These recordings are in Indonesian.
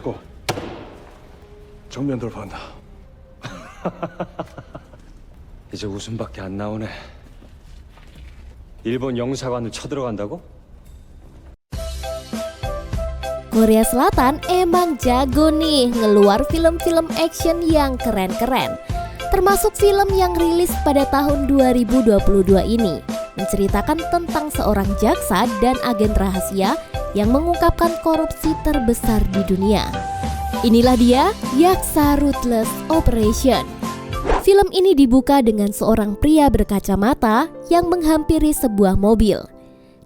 잡고 정면 돌파한다. 이제 웃음밖에 안 나오네. 일본 영사관을 쳐들어간다고? Korea Selatan emang jago nih ngeluar film-film action yang keren-keren. Termasuk film yang rilis pada tahun 2022 ini, menceritakan tentang seorang jaksa dan agen rahasia yang mengungkapkan korupsi terbesar di dunia. Inilah dia, Yaksa Ruthless Operation. Film ini dibuka dengan seorang pria berkacamata yang menghampiri sebuah mobil.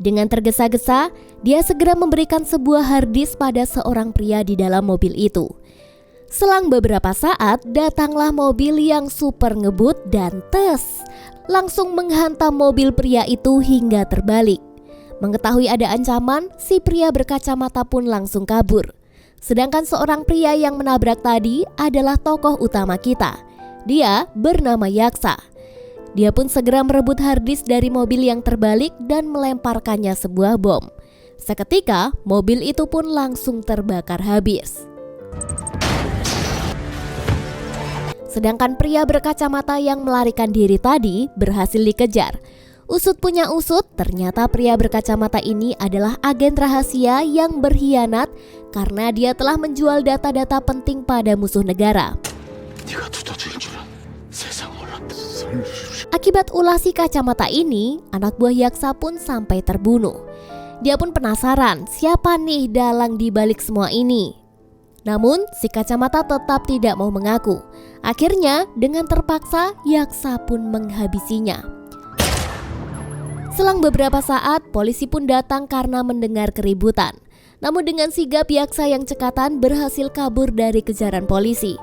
Dengan tergesa-gesa, dia segera memberikan sebuah harddisk pada seorang pria di dalam mobil itu. Selang beberapa saat, datanglah mobil yang super ngebut dan langsung menghantam mobil pria itu hingga terbalik. Mengetahui ada ancaman, si pria berkacamata pun langsung kabur. Sedangkan seorang pria yang menabrak tadi adalah tokoh utama kita. Dia bernama Yaksa. Dia pun segera merebut harddisk dari mobil yang terbalik dan melemparkannya sebuah bom. Seketika, mobil itu pun langsung terbakar habis. Sedangkan pria berkacamata yang melarikan diri tadi berhasil dikejar. Usut punya usut, ternyata pria berkacamata ini adalah agen rahasia yang berkhianat karena dia telah menjual data-data penting pada musuh negara. Akibat ulah si kacamata ini, anak buah Yaksa pun sampai terbunuh. Dia pun penasaran siapa nih dalang di balik semua ini. Namun si kacamata tetap tidak mau mengaku. Akhirnya dengan terpaksa Yaksa pun menghabisinya. Selang beberapa saat, polisi pun datang karena mendengar keributan. Namun dengan sigap Yaksa yang cekatan berhasil kabur dari kejaran polisi.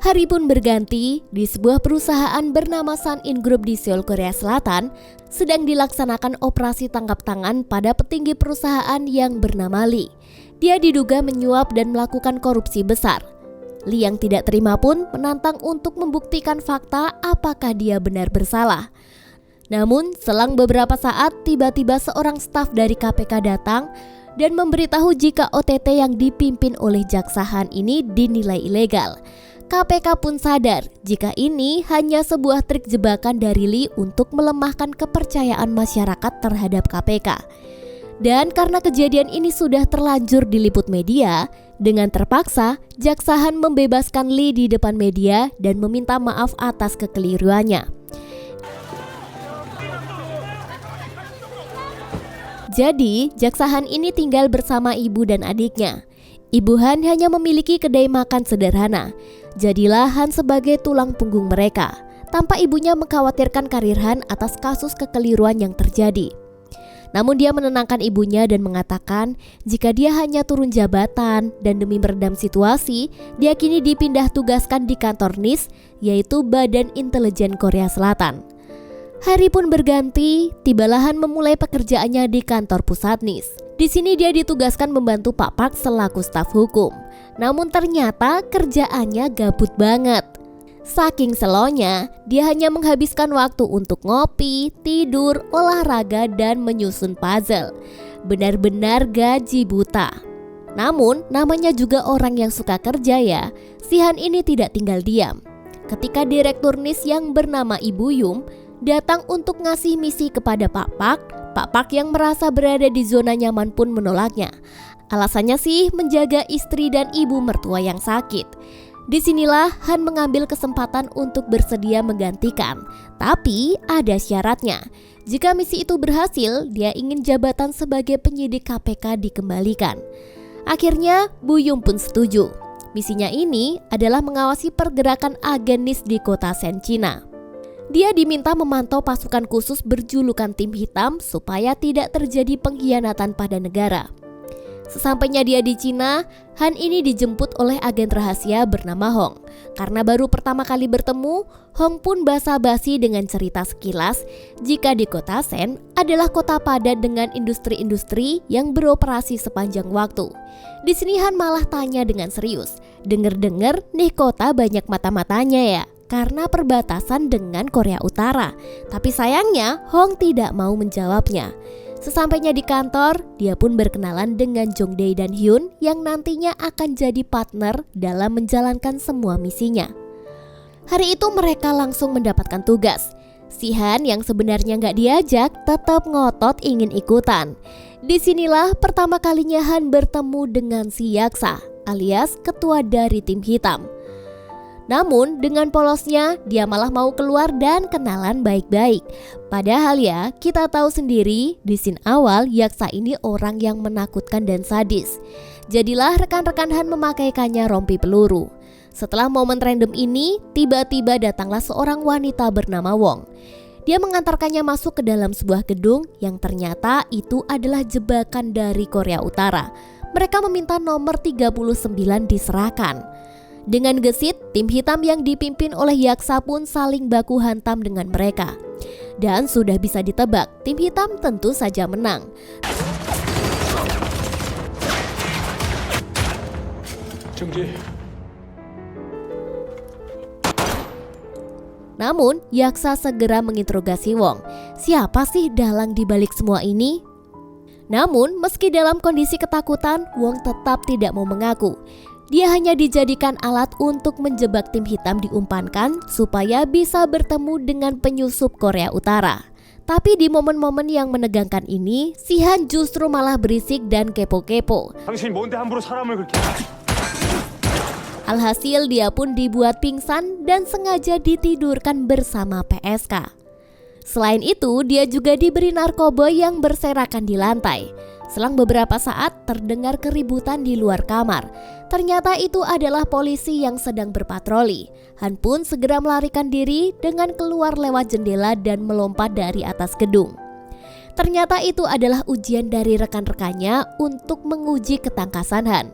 Hari pun berganti, di sebuah perusahaan bernama Sun In Group di Seoul, Korea Selatan, sedang dilaksanakan operasi tangkap tangan pada petinggi perusahaan yang bernama Lee. Dia diduga menyuap dan melakukan korupsi besar. Lee yang tidak terima pun menantang untuk membuktikan fakta apakah dia benar bersalah. Namun, selang beberapa saat, tiba-tiba seorang staf dari KPK datang dan memberitahu jika OTT yang dipimpin oleh jaksa Han ini dinilai ilegal. KPK pun sadar jika ini hanya sebuah trik jebakan dari Lee untuk melemahkan kepercayaan masyarakat terhadap KPK. Dan karena kejadian ini sudah terlanjur diliput media, dengan terpaksa jaksa Han membebaskan Lee di depan media dan meminta maaf atas kekeliruannya. Jadi, jaksa Han ini tinggal bersama ibu dan adiknya. Ibu Han hanya memiliki kedai makan sederhana. Jadilah Han sebagai tulang punggung mereka, tanpa ibunya mengkhawatirkan karir Han atas kasus kekeliruan yang terjadi. Namun dia menenangkan ibunya dan mengatakan jika dia hanya turun jabatan dan demi meredam situasi, dia kini dipindah tugaskan di kantor NIS, yaitu Badan Intelijen Korea Selatan. Hari pun berganti, tibalah Han memulai pekerjaannya di kantor pusat NIS. Di sini dia ditugaskan membantu Pak Park selaku staf hukum. Namun ternyata kerjaannya gabut banget. Saking selonya, dia hanya menghabiskan waktu untuk ngopi, tidur, olahraga, dan menyusun puzzle. Benar-benar gaji buta. Namun namanya juga orang yang suka kerja ya. Si Han ini tidak tinggal diam. Ketika direktur NIS yang bernama Ibu Yum datang untuk ngasih misi kepada Pak Park yang merasa berada di zona nyaman pun menolaknya. Alasannya sih menjaga istri dan ibu mertua yang sakit. Disinilah Han mengambil kesempatan untuk bersedia menggantikan. Tapi ada syaratnya. Jika misi itu berhasil, dia ingin jabatan sebagai penyidik KPK dikembalikan. Akhirnya Bu Yum pun setuju. Misinya ini adalah mengawasi pergerakan agen NIS di kota Sen, Cina. Dia diminta memantau pasukan khusus berjulukan tim hitam supaya tidak terjadi pengkhianatan pada negara. Sesampainya dia di Cina, Han ini dijemput oleh agen rahasia bernama Hong. Karena baru pertama kali bertemu, Hong pun basa-basi dengan cerita sekilas jika di kota Sen adalah kota padat dengan industri-industri yang beroperasi sepanjang waktu. Di sini Han malah tanya dengan serius, "Dengar-dengar nih kota banyak mata-matanya ya? Karena perbatasan dengan Korea Utara." Tapi sayangnya Hong tidak mau menjawabnya. Sesampainya di kantor, dia pun berkenalan dengan Jongdae dan Hyun yang nantinya akan jadi partner dalam menjalankan semua misinya. Hari itu mereka langsung mendapatkan tugas. Si Han yang sebenarnya nggak diajak tetap ngotot ingin ikutan. Disinilah pertama kalinya Han bertemu dengan si Yaksa alias ketua dari tim hitam. Namun dengan polosnya dia malah mau keluar dan kenalan baik-baik. Padahal ya kita tahu sendiri di scene awal Yaksa ini orang yang menakutkan dan sadis. Jadilah rekan-rekan Han memakaikannya rompi peluru. Setelah momen random ini, tiba-tiba datanglah seorang wanita bernama Wong. Dia mengantarkannya masuk ke dalam sebuah gedung yang ternyata itu adalah jebakan dari Korea Utara. Mereka meminta nomor 39 diserahkan. Dengan gesit, tim hitam yang dipimpin oleh Yaksa pun saling baku hantam dengan mereka. Dan sudah bisa ditebak, tim hitam tentu saja menang. 정지. Namun, Yaksa segera menginterogasi Wong. Siapa sih dalang di balik semua ini? Namun, meski dalam kondisi ketakutan, Wong tetap tidak mau mengaku. Dia hanya dijadikan alat untuk menjebak tim hitam diumpankan supaya bisa bertemu dengan penyusup Korea Utara. Tapi di momen-momen yang menegangkan ini, si Han justru malah berisik dan kepo-kepo. 당신 뭔데 함부로 사람을 그렇게? Alhasil dia pun dibuat pingsan dan sengaja ditidurkan bersama PSK. Selain itu, dia juga diberi narkoba yang berserakan di lantai. Selang beberapa saat terdengar keributan di luar kamar. Ternyata itu adalah polisi yang sedang berpatroli. Han pun segera melarikan diri dengan keluar lewat jendela dan melompat dari atas gedung. Ternyata itu adalah ujian dari rekan-rekannya untuk menguji ketangkasan Han.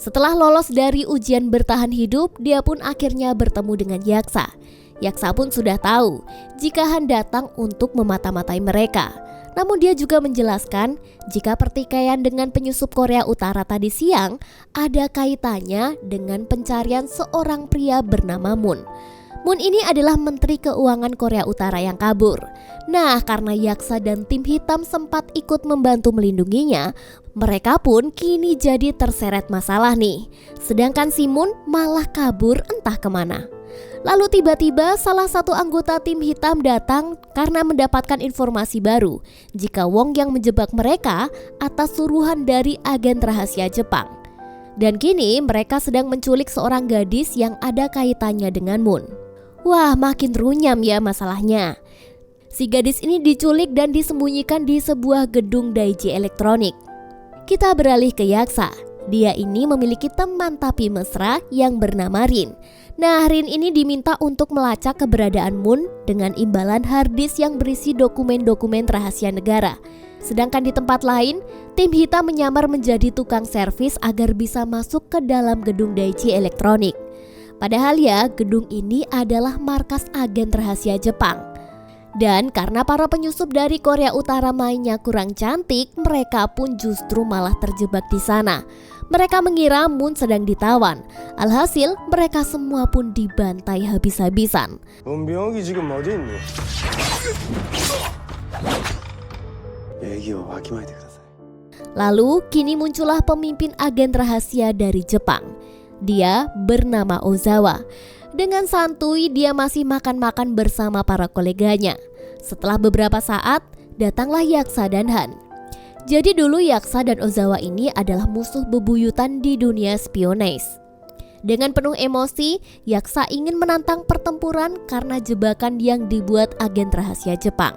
Setelah lolos dari ujian bertahan hidup, dia pun akhirnya bertemu dengan Yaksa. Yaksa pun sudah tahu jika Han datang untuk memata-matai mereka. Namun dia juga menjelaskan jika pertikaian dengan penyusup Korea Utara tadi siang ada kaitannya dengan pencarian seorang pria bernama Moon. Moon ini adalah Menteri Keuangan Korea Utara yang kabur. Nah, karena Yaksa dan tim hitam sempat ikut membantu melindunginya, mereka pun kini jadi terseret masalah nih. Sedangkan si Moon malah kabur entah kemana. Lalu tiba-tiba salah satu anggota tim hitam datang karena mendapatkan informasi baru jika Wong yang menjebak mereka atas suruhan dari agen rahasia Jepang. Dan kini mereka sedang menculik seorang gadis yang ada kaitannya dengan Moon. Wah, makin runyam ya masalahnya. Si gadis ini diculik dan disembunyikan di sebuah gedung Daiji Elektronik. Kita beralih ke Yaksa. Dia ini memiliki teman tapi mesra yang bernama Rin. Nah, Rin ini diminta untuk melacak keberadaan Moon dengan imbalan harddisk yang berisi dokumen-dokumen rahasia negara. Sedangkan di tempat lain, tim hitam menyamar menjadi tukang servis agar bisa masuk ke dalam gedung Daiji Elektronik. Padahal ya, gedung ini adalah markas agen rahasia Jepang. Dan karena para penyusup dari Korea Utara mainnya kurang cantik, mereka pun justru malah terjebak di sana. Mereka mengira Moon sedang ditawan. Alhasil, mereka semua pun dibantai habis-habisan. 은병이 지금 어디 있니? 얘기요, 와기마이 되겠어요. Lalu, kini muncullah pemimpin agen rahasia dari Jepang. Dia bernama Ozawa. Dengan santuy dia masih makan-makan bersama para koleganya. Setelah beberapa saat, datanglah Yaksa dan Han. Jadi dulu Yaksa dan Ozawa ini adalah musuh bebuyutan di dunia spionage. Dengan penuh emosi, Yaksa ingin menantang pertempuran karena jebakan yang dibuat agen rahasia Jepang.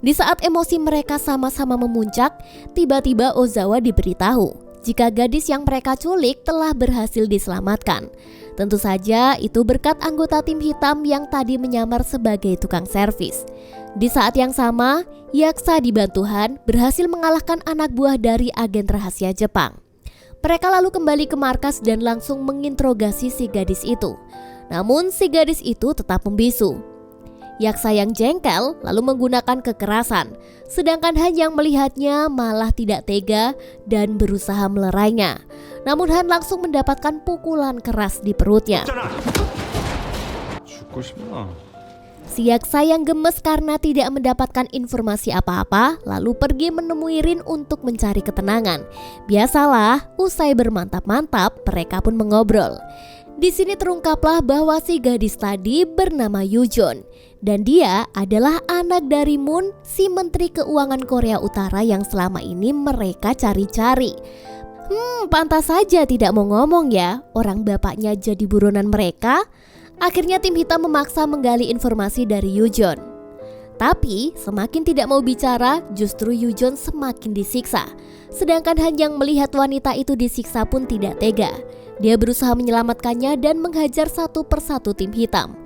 Di saat emosi mereka sama-sama memuncak, tiba-tiba Ozawa diberitahu jika gadis yang mereka culik telah berhasil diselamatkan. Tentu saja itu berkat anggota tim hitam yang tadi menyamar sebagai tukang servis. Di saat yang sama, Yaksa dibantu Han berhasil mengalahkan anak buah dari agen rahasia Jepang. Mereka lalu kembali ke markas dan langsung menginterogasi si gadis itu. Namun si gadis itu tetap membisu. Yaksa yang jengkel lalu menggunakan kekerasan, sedangkan Han yang melihatnya malah tidak tega dan berusaha melerainya. Namun Han langsung mendapatkan pukulan keras di perutnya. 죽고 싶나? Si Yaksa yang gemes karena tidak mendapatkan informasi apa-apa lalu pergi menemui Rin untuk mencari ketenangan. Biasalah, usai bermantap-mantap mereka pun mengobrol. Di sini terungkaplah bahwa si gadis tadi bernama Yujon dan dia adalah anak dari Moon, si Menteri Keuangan Korea Utara yang selama ini mereka cari-cari. Pantas saja tidak mau ngomong ya, orang bapaknya jadi buronan mereka. Akhirnya tim hitam memaksa menggali informasi dari Yujon. Tapi semakin tidak mau bicara, justru Yujon semakin disiksa. Sedangkan Han yang melihat wanita itu disiksa pun tidak tega. Dia berusaha menyelamatkannya dan menghajar satu persatu tim hitam.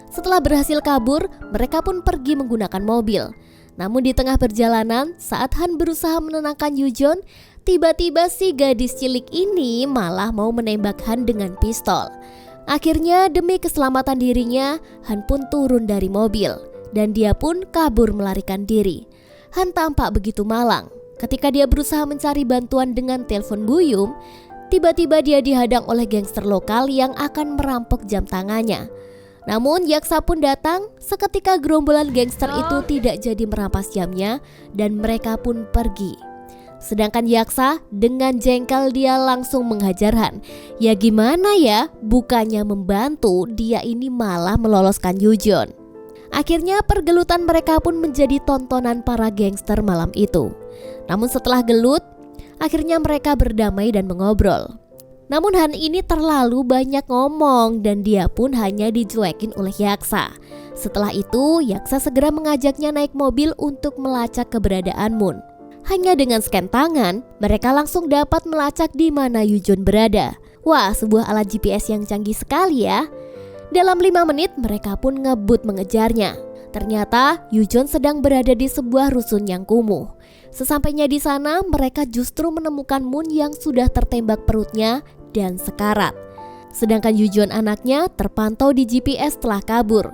Setelah berhasil kabur, mereka pun pergi menggunakan mobil. Namun di tengah perjalanan, saat Han berusaha menenangkan Yujon, tiba-tiba si gadis cilik ini malah mau menembak Han dengan pistol. Akhirnya demi keselamatan dirinya, Han pun turun dari mobil dan dia pun kabur melarikan diri. Han tampak begitu malang. Ketika dia berusaha mencari bantuan dengan telepon buyung, tiba-tiba dia dihadang oleh gangster lokal yang akan merampok jam tangannya. Namun Yaksa pun datang, seketika gerombolan gangster itu tidak jadi merampas jamnya dan mereka pun pergi. Sedangkan Yaksa dengan jengkel dia langsung menghajar Han. Ya gimana ya, bukannya membantu, dia ini malah meloloskan Yujon. Akhirnya pergelutan mereka pun menjadi tontonan para gangster malam itu. Namun setelah gelut, akhirnya mereka berdamai dan mengobrol. Namun Han ini terlalu banyak ngomong dan dia pun hanya dicuekin oleh Yaksa. Setelah itu, Yaksa segera mengajaknya naik mobil untuk melacak keberadaan Moon. Hanya dengan scan tangan, mereka langsung dapat melacak di mana Yujon berada. Wah, sebuah alat GPS yang canggih sekali ya. Dalam 5 menit mereka pun ngebut mengejarnya. Ternyata Yujon sedang berada di sebuah rusun yang kumuh. Sesampainya di sana, mereka justru menemukan Moon yang sudah tertembak perutnya dan sekarat. Sedangkan Yujon anaknya terpantau di GPS telah kabur.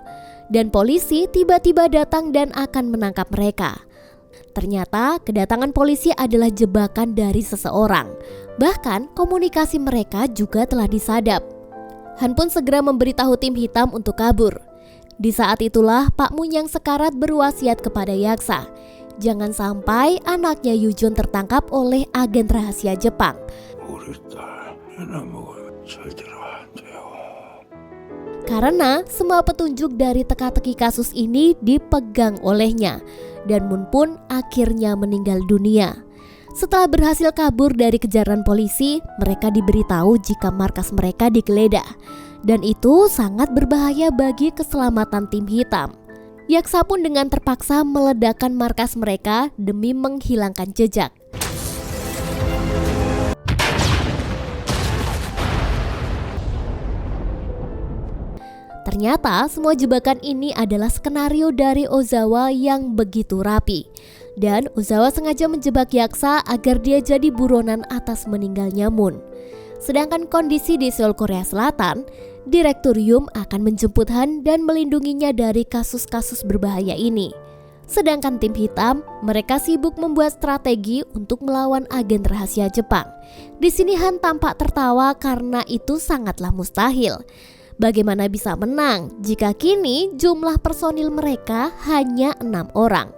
Dan polisi tiba-tiba datang dan akan menangkap mereka. Ternyata kedatangan polisi adalah jebakan dari seseorang. Bahkan komunikasi mereka juga telah disadap. Han pun segera memberitahu tim hitam untuk kabur. Di saat itulah Pak Moon yang sekarat berwasiat kepada Yaksa. Jangan sampai anaknya Yujon tertangkap oleh agen rahasia Jepang. Karena semua petunjuk dari teka-teki kasus ini dipegang olehnya. Dan Moon pun akhirnya meninggal dunia. Setelah berhasil kabur dari kejaran polisi, mereka diberitahu jika markas mereka digeledah. Dan itu sangat berbahaya bagi keselamatan tim hitam. Yaksa pun dengan terpaksa meledakkan markas mereka demi menghilangkan jejak. Ternyata semua jebakan ini adalah skenario dari Ozawa yang begitu rapi. Dan Ozawa sengaja menjebak Yaksa agar dia jadi buronan atas meninggalnya Moon. Sedangkan kondisi di Seoul, Korea Selatan, Direktorium akan menjemput Han dan melindunginya dari kasus-kasus berbahaya ini. Sedangkan tim hitam, mereka sibuk membuat strategi untuk melawan agen rahasia Jepang. Di sini Han tampak tertawa karena itu sangatlah mustahil. Bagaimana bisa menang jika kini jumlah personil mereka hanya 6 orang.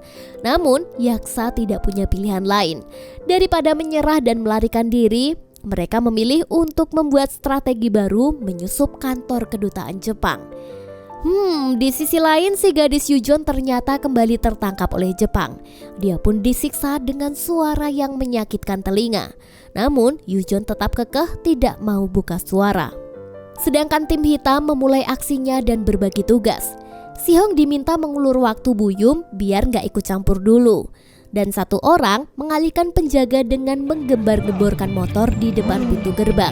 Namun Yaksa tidak punya pilihan lain. Daripada menyerah dan melarikan diri, mereka memilih untuk membuat strategi baru menyusup kantor kedutaan Jepang. Di sisi lain si gadis Yujon ternyata kembali tertangkap oleh Jepang. Dia pun disiksa dengan suara yang menyakitkan telinga. Namun Yujon tetap kekeh tidak mau buka suara. Sedangkan tim hitam memulai aksinya dan berbagi tugas. Si Hong diminta mengulur waktu Buyum biar gak ikut campur dulu. Dan satu orang mengalihkan penjaga dengan menggembar-gemborkan motor di depan pintu gerbang.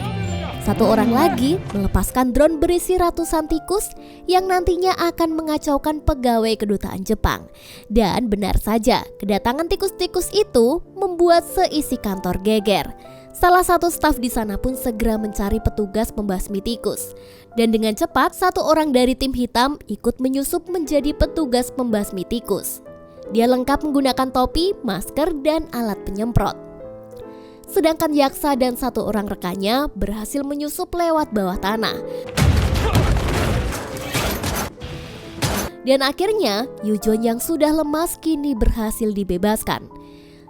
Satu orang lagi melepaskan drone berisi ratusan tikus yang nantinya akan mengacaukan pegawai kedutaan Jepang. Dan benar saja, kedatangan tikus-tikus itu membuat seisi kantor geger. Salah satu staf di sana pun segera mencari petugas pembasmi tikus. Dan dengan cepat, satu orang dari tim hitam ikut menyusup menjadi petugas pembasmi tikus. Dia lengkap menggunakan topi, masker, dan alat penyemprot. Sedangkan Yaksa dan satu orang rekannya berhasil menyusup lewat bawah tanah. Dan akhirnya, Yujon yang sudah lemas kini berhasil dibebaskan.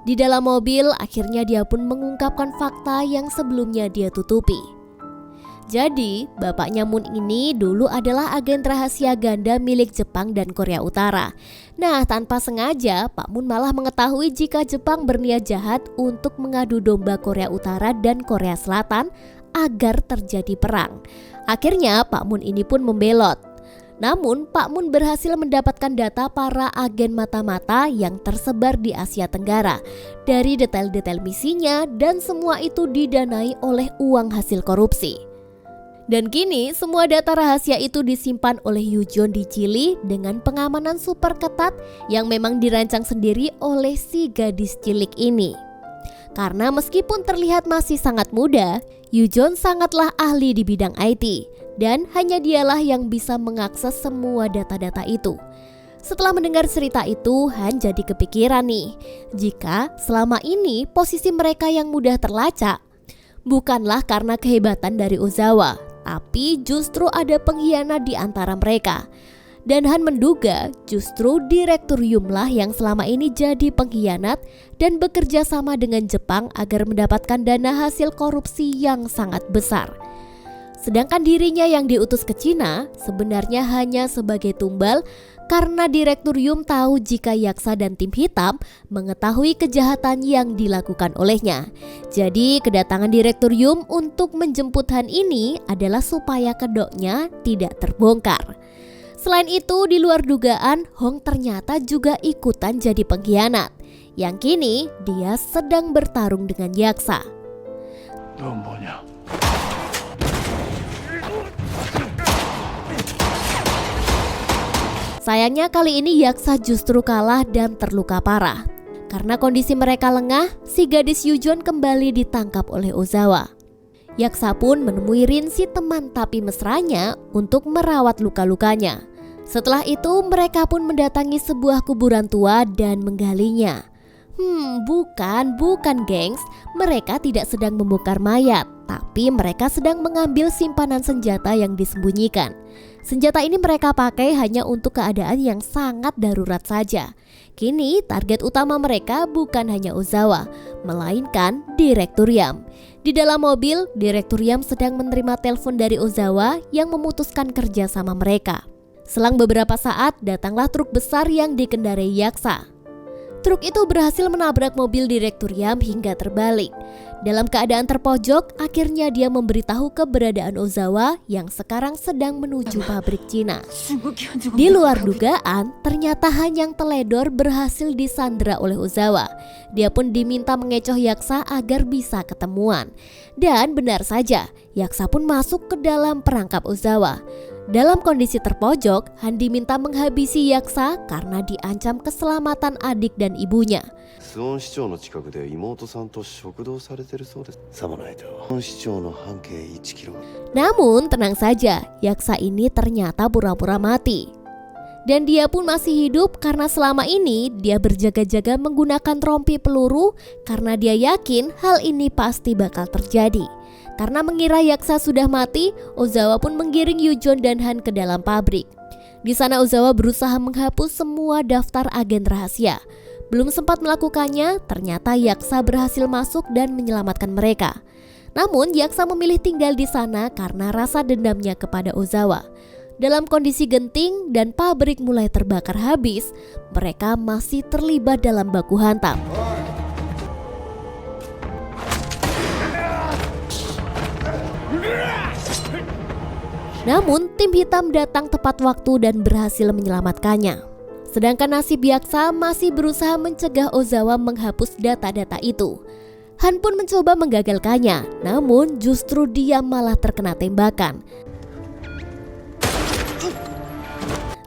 Di dalam mobil, akhirnya dia pun mengungkapkan fakta yang sebelumnya dia tutupi. Jadi, bapaknya Moon ini dulu adalah agen rahasia ganda milik Jepang dan Korea Utara. Nah, tanpa sengaja, Pak Moon malah mengetahui jika Jepang berniat jahat untuk mengadu domba Korea Utara dan Korea Selatan agar terjadi perang. Akhirnya, Pak Moon ini pun membelot. Namun, Pak Moon berhasil mendapatkan data para agen mata-mata yang tersebar di Asia Tenggara dari detail-detail misinya, dan semua itu didanai oleh uang hasil korupsi. Dan kini semua data rahasia itu disimpan oleh Yujon di Chili dengan pengamanan super ketat yang memang dirancang sendiri oleh si gadis cilik ini. Karena meskipun terlihat masih sangat muda, Yujon sangatlah ahli di bidang IT dan hanya dialah yang bisa mengakses semua data-data itu. Setelah mendengar cerita itu, Han jadi kepikiran nih, jika selama ini posisi mereka yang mudah terlacak bukanlah karena kehebatan dari Ozawa, tapi justru ada pengkhianat di antara mereka. Dan Han menduga justru direktoriumlah yang selama ini jadi pengkhianat dan bekerja sama dengan Jepang agar mendapatkan dana hasil korupsi yang sangat besar. Sedangkan dirinya yang diutus ke Cina sebenarnya hanya sebagai tumbal karena direktorium tahu jika Yaksa dan tim hitam mengetahui kejahatan yang dilakukan olehnya. Jadi kedatangan direktorium untuk menjemput Han ini adalah supaya kedoknya tidak terbongkar. Selain itu, di luar dugaan, Hong ternyata juga ikutan jadi pengkhianat. Yang kini dia sedang bertarung dengan Yaksa. Sayangnya kali ini Yaksa justru kalah dan terluka parah. Karena kondisi mereka lengah, si gadis Yujon kembali ditangkap oleh Ozawa. Yaksa pun menemui Rin, si teman tapi mesranya, untuk merawat luka-lukanya. Setelah itu mereka pun mendatangi sebuah kuburan tua dan menggalinya. Bukan gengs, mereka tidak sedang membongkar mayat, tapi mereka sedang mengambil simpanan senjata yang disembunyikan. Senjata ini mereka pakai hanya untuk keadaan yang sangat darurat saja. Kini target utama mereka bukan hanya Ozawa, melainkan direktorium. Di dalam mobil, direktorium sedang menerima telepon dari Ozawa yang memutuskan kerja sama mereka. Selang beberapa saat, datanglah truk besar yang dikendarai Yaksa. Truk itu berhasil menabrak mobil direktorium hingga terbalik. Dalam keadaan terpojok, akhirnya dia memberitahu keberadaan Ozawa yang sekarang sedang menuju pabrik Cina. Di luar dugaan, ternyata Han yang teledor berhasil disandra oleh Ozawa. Dia pun diminta mengecoh Yaksa agar bisa ketemuan. Dan benar saja, Yaksa pun masuk ke dalam perangkap Ozawa. Dalam kondisi terpojok, Han diminta menghabisi Yaksa karena diancam keselamatan adik dan ibunya. Namun tenang saja, Yaksa ini ternyata pura-pura mati. Dan dia pun masih hidup karena selama ini dia berjaga-jaga menggunakan rompi peluru karena dia yakin hal ini pasti bakal terjadi. Karena mengira Yaksa sudah mati, Ozawa pun menggiring Yujon dan Han ke dalam pabrik. Di sana Ozawa berusaha menghapus semua daftar agen rahasia. Belum sempat melakukannya, ternyata Yaksa berhasil masuk dan menyelamatkan mereka. Namun Yaksa memilih tinggal di sana karena rasa dendamnya kepada Ozawa. Dalam kondisi genting dan pabrik mulai terbakar habis, mereka masih terlibat dalam baku hantam. Namun tim hitam datang tepat waktu dan berhasil menyelamatkannya. Sedangkan nasib Yaksa masih berusaha mencegah Ozawa menghapus data-data itu. Han pun mencoba menggagalkannya, namun justru dia malah terkena tembakan.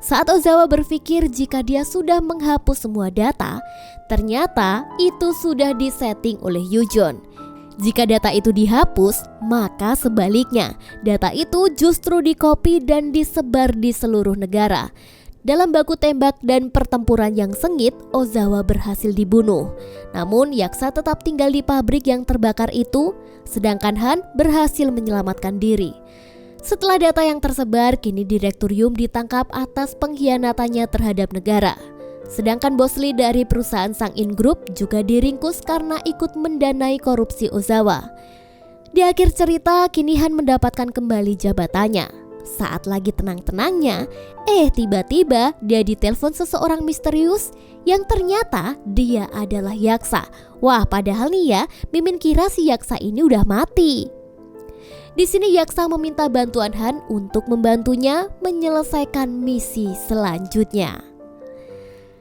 Saat Ozawa berpikir jika dia sudah menghapus semua data, ternyata itu sudah disetting oleh Yujon. Jika data itu dihapus, maka sebaliknya, data itu justru dikopi dan disebar di seluruh negara. Dalam baku tembak dan pertempuran yang sengit, Ozawa berhasil dibunuh. Namun Yaksa tetap tinggal di pabrik yang terbakar itu, sedangkan Han berhasil menyelamatkan diri. Setelah data yang tersebar, kini direktorium ditangkap atas pengkhianatannya terhadap negara. Sedangkan bos lead dari perusahaan Sang-in Group juga diringkus karena ikut mendanai korupsi Ozawa. Di akhir cerita, kini Han mendapatkan kembali jabatannya. Saat lagi tenang-tenangnya, tiba-tiba dia ditelepon seseorang misterius yang ternyata dia adalah Yaksa. Wah, padahal nih ya, Mimin kira si Yaksa ini udah mati. Di sini Yaksa meminta bantuan Han untuk membantunya menyelesaikan misi selanjutnya.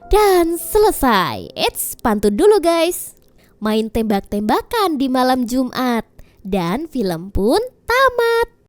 Dan selesai. Pantun dulu guys. Main tembak-tembakan di malam Jumat. Dan film pun tamat.